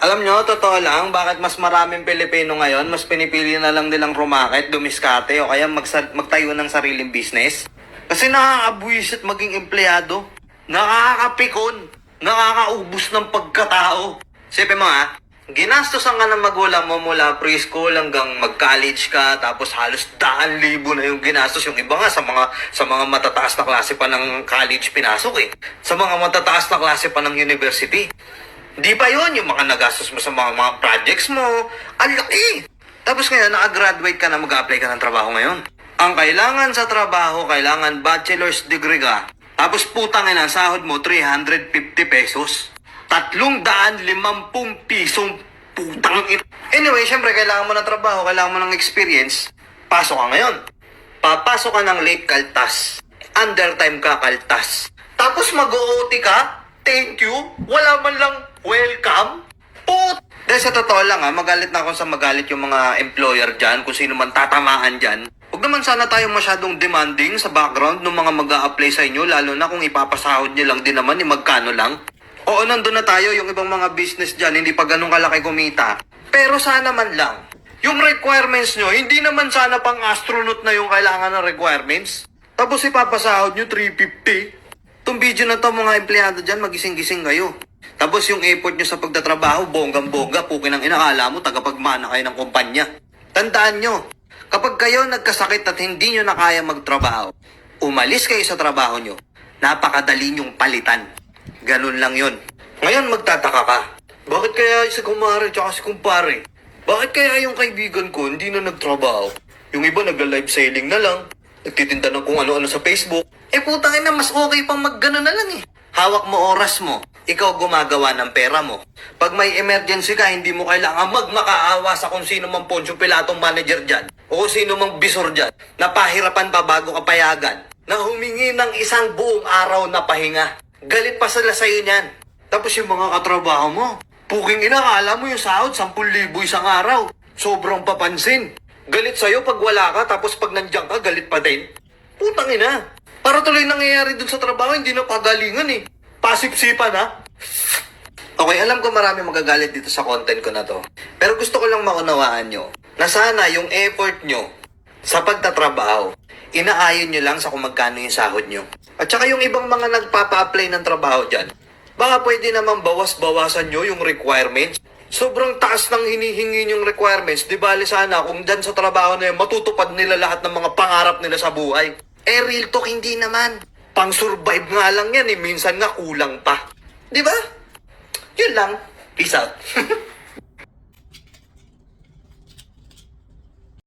Alam nyo, totoo lang, bakit mas maraming Pilipino ngayon, mas pinipili na lang nilang rumakit, dumiskate, o kaya magtayo ng sariling business? Kasi nakakabwisit maging empleyado, nakakapikon, nakakaubos ng pagkatao. Sipin mo ha, ginastosan ka ng magulang mo mula preschool hanggang mag-college ka, tapos halos 100,000 na yung ginastos. Yung iba nga sa mga matataas na klase pa ng college pinasok eh. Sa mga matataas na klase pa ng university. Di ba yun, yung mga nagastos mo sa mga projects mo, ang laki! Tapos ngayon, nakagraduate ka na, mag-apply ka ng trabaho ngayon. Ang kailangan sa trabaho, kailangan bachelor's degree ka. Tapos putang ina, sahod mo, 350 pesos. 350 pisong putang ina. Anyway, syempre, kailangan mo ng trabaho, kailangan mo ng experience. Pasok ka ngayon. Papasok ka ng late kaltas. Undertime ka kaltas. Tapos mag-OT ka. Thank you. Wala man lang welcome. Dahil sa totoo lang magalit na ako sa magalit yung mga employer dyan, kung sino man tatamaan dyan. Huwag naman sana tayo masyadong demanding sa background ng mga mag-a-apply sa inyo, lalo na kung ipapasahod nyo lang din naman, magkano lang. Oo, nandun na tayo, yung ibang mga business dyan, hindi pa ganun kalaki kumita. Pero sana man lang, yung requirements nyo, hindi naman sana pang astronaut na yung kailangan ng requirements. Tapos ipapasahod nyo 350. Itong video na to, mga empleyado dyan, magising-gising kayo. Tapos yung effort nyo sa pagtatrabaho, bonggang-bongga, pukin ang inakala mo, tagapagmana kayo ng kumpanya. Tandaan nyo, kapag kayo nagkasakit at hindi nyo na kaya magtrabaho, umalis kayo sa trabaho nyo, napakadali nyong palitan. Ganun lang yun. Ngayon magtataka ka, bakit kaya si kumare at si kumpare? Bakit kaya yung kaibigan ko hindi na nagtrabaho? Yung iba nagla-live selling na lang, nagtitinda ng kung ano-ano sa Facebook. Putangin na, mas okay pang mag-gano na lang eh. Hawak mo oras mo. Ikaw gumagawa ng pera mo. Pag may emergency ka, hindi mo kailangan magmakaawa sa kung sino mang Poncio Pilatong manager dyan. O kung sino mang bisor dyan. Napahirapan pa bago ka payagan. Na humingi ng isang buong araw na pahinga. Galit pa sila sa'yo niyan. Tapos yung mga katrabaho mo, puking inakala mo yung sahod, 10,000 isang araw. Sobrang papansin. Galit sa'yo pag wala ka, tapos pag nandiyan ka, galit pa din. Putang ina. Para tuloy nangyayari dun sa trabaho, hindi na pagalingan eh. Pasipsipan ha. Okay, alam ko marami magagalit dito sa content ko na to. Pero gusto ko lang maunawaan nyo na sana yung effort nyo sa pagtatrabaho, inaayon nyo lang sa kung magkano yung sahod nyo. At saka yung ibang mga nagpapa-apply ng trabaho dyan, baka pwede naman bawas-bawasan nyo yung requirements. Sobrang taas ng hinihingi yung requirements. Di bali sana kung dyan sa trabaho na yun, matutupad nila lahat ng mga pangarap nila sa buhay. Real talk, hindi naman. Pang-survive nga lang yan eh. Minsan nga kulang pa. Di ba? Yun lang. Peace out.